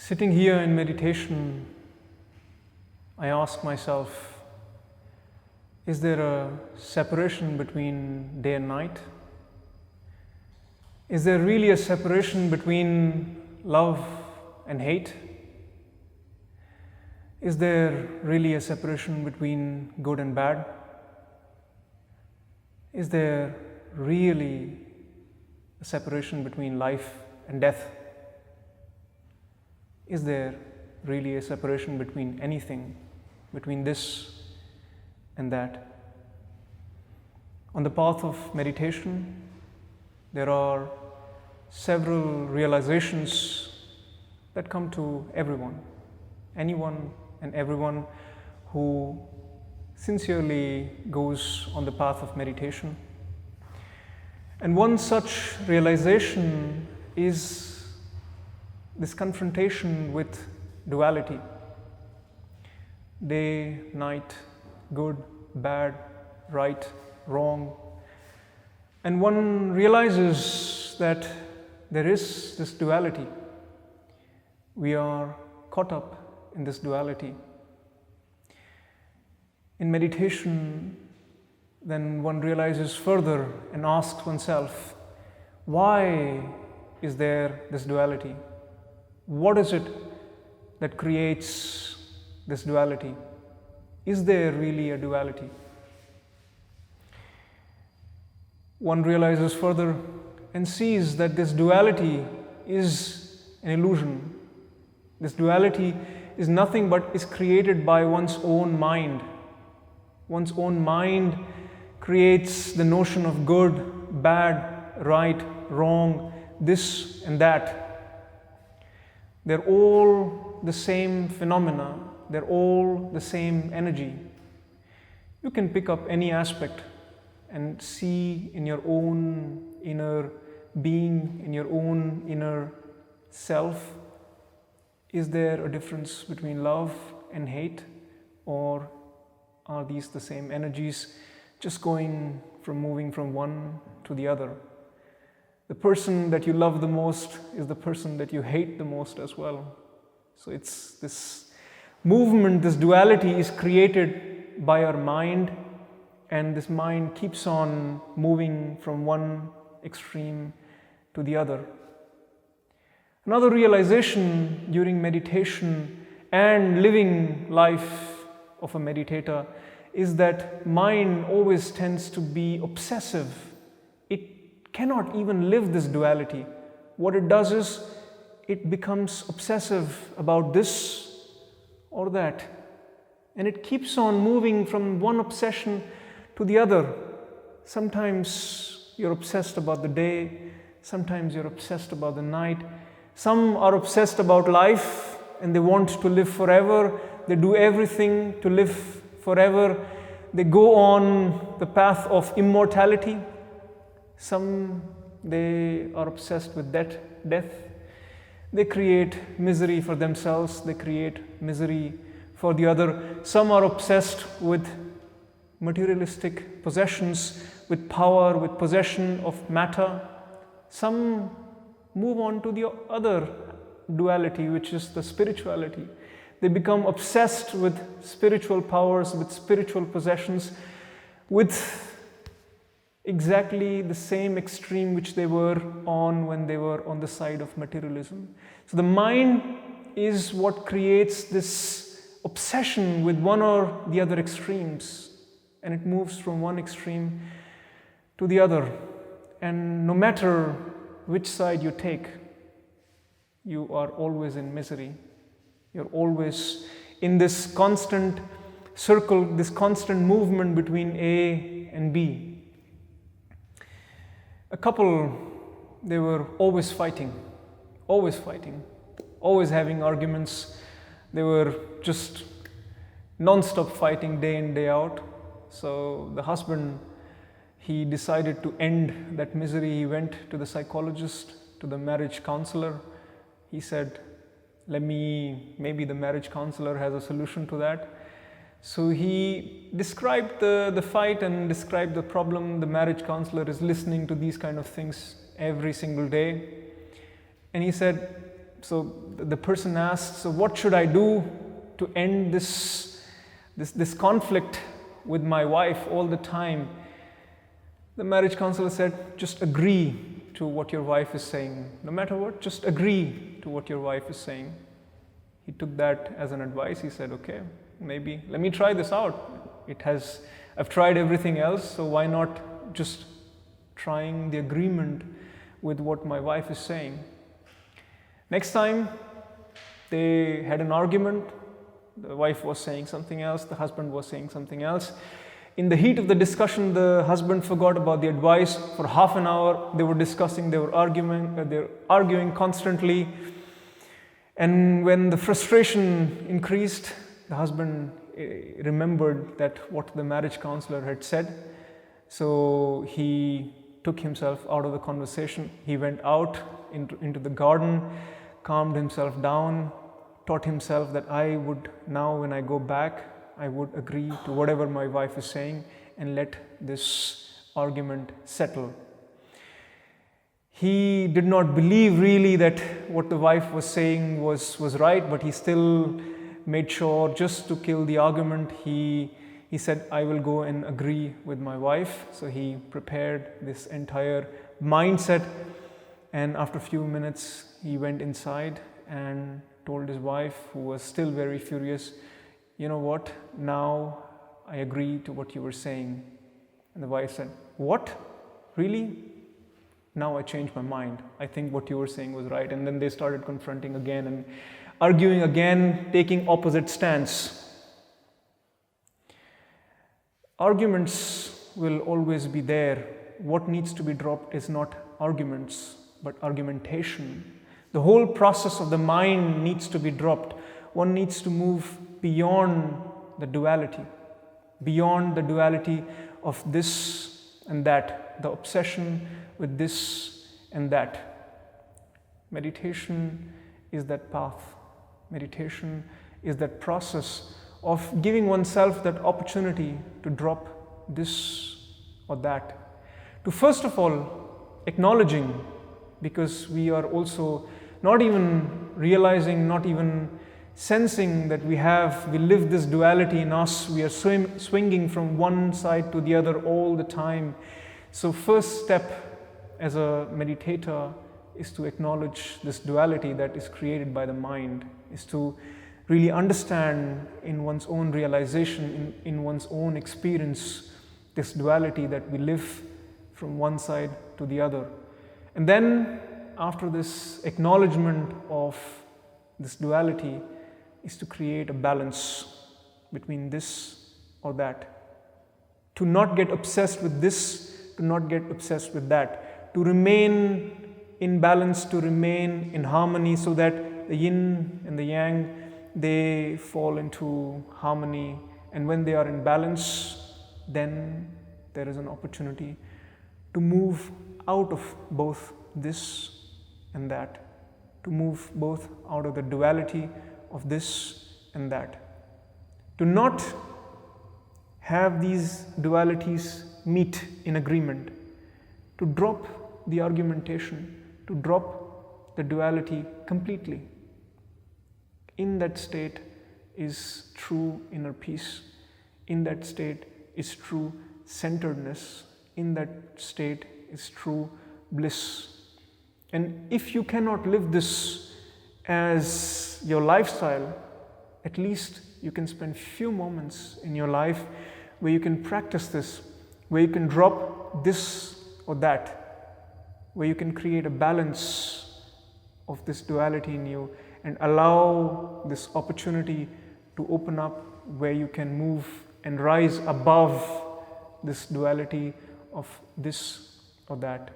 Sitting here in meditation, I ask myself, is there a separation between day and night? Is there really a separation between love and hate? Is there really a separation between good and bad? Is there really a separation between life and death? Is there really a separation between anything, between this and that? On the path of meditation, there are several realizations that come to everyone, anyone and everyone who sincerely goes on the path of meditation. And one such realization is this confrontation with duality. Day, night, good, bad, right, wrong. And one realizes that there is this duality. We are caught up in this duality. In meditation, then one realizes further and asks oneself, why is there this duality? What is it that creates this duality? Is there really a duality? One realizes further and sees that this duality is an illusion. This duality is nothing but is created by one's own mind. One's own mind creates the notion of good, bad, right, wrong, this and that. They're all the same phenomena. They're all the same energy. You can pick up any aspect and see in your own inner being, in your own inner self, is there a difference between love and hate, or are these the same energies just moving from one to the other? The person that you love the most is the person that you hate the most as well. So it's this movement, this duality is created by our mind, and this mind keeps on moving from one extreme to the other. Another realization during meditation and living life of a meditator is that mind always tends to be obsessive. It cannot even live this duality. What it does is it becomes obsessive about this or that, and it keeps on moving from one obsession to the other. Sometimes you're obsessed about the day, sometimes you're obsessed about the night. Some are obsessed about life and they want to live forever. They do everything to live forever. They go on the path of immortality. Some, they are obsessed with death. They create misery for themselves. They create misery for the other. Some are obsessed with materialistic possessions, with power, with possession of matter. Some move on to the other duality, which is the spirituality. They become obsessed with spiritual powers, with spiritual possessions, with exactly the same extreme which they were on when they were on the side of materialism. So the mind is what creates this obsession with one or the other extremes, and it moves from one extreme to the other. And no matter which side you take, you are always in misery. You're always in this constant circle, this constant movement between A and B. A couple, they were always fighting, always having arguments. They were just non-stop fighting day in, day out. So the husband, he decided to end that misery. He went to the psychologist, to the marriage counselor. He said, maybe the marriage counselor has a solution to that. So he described the fight and described the problem. The marriage counselor is listening to these kind of things every single day. And he said, so the person asked, so what should I do to end this conflict with my wife all the time? The marriage counselor said, just agree to what your wife is saying. No matter what, just agree to what your wife is saying. He took that as an advice. He said, okay, maybe let me try this out. I've tried everything else, so why not just trying the agreement with what my wife is saying? Next time they had an argument, the wife was saying something else, the husband was saying something else. In the heat of the discussion, the husband forgot about the advice. For half an hour, they were discussing, they were arguing constantly. And when the frustration increased, the husband remembered that what the marriage counselor had said. So he took himself out of the conversation. He went out into the garden, calmed himself down, taught himself that I would now, when I go back, I would agree to whatever my wife is saying and let this argument settle. He did not believe really that what the wife was saying was right, but he still made sure, just to kill the argument, he said, I will go and agree with my wife. So he prepared this entire mindset, and after a few minutes he went inside and told his wife, who was still very furious, you know what, now I agree to what you were saying. And the wife said, what? Really? Now I changed my mind. I think what you were saying was right. And then they started confronting again and arguing again, taking opposite stance. Arguments will always be there. What needs to be dropped is not arguments, but argumentation. The whole process of the mind needs to be dropped. One needs to move beyond the duality of this and that, the obsession with this and that. Meditation is that path. Meditation is that process of giving oneself that opportunity to drop this or that. To first of all, acknowledging, because we are also not even realizing, not even sensing that we live this duality in us. We are swinging from one side to the other all the time. So first step as a meditator is to acknowledge this duality that is created by the mind, is to really understand in one's own realization, in one's own experience, this duality that we live from one side to the other. And then after this acknowledgement of this duality is to create a balance between this or that. To not get obsessed with this, to not get obsessed with that. To remain in balance, to remain in harmony, so that the yin and the yang, they fall into harmony. And when they are in balance, then there is an opportunity to move out of both this and that. To move both out of the duality of this and that. To not have these dualities meet in agreement. To drop the argumentation, to drop the duality completely. In that state is true inner peace. In that state is true centeredness. In that state is true bliss. And if you cannot live this as your lifestyle, at least you can spend few moments in your life where you can practice this, where you can drop this or that, where you can create a balance of this duality in you and allow this opportunity to open up, where you can move and rise above this duality of this or that.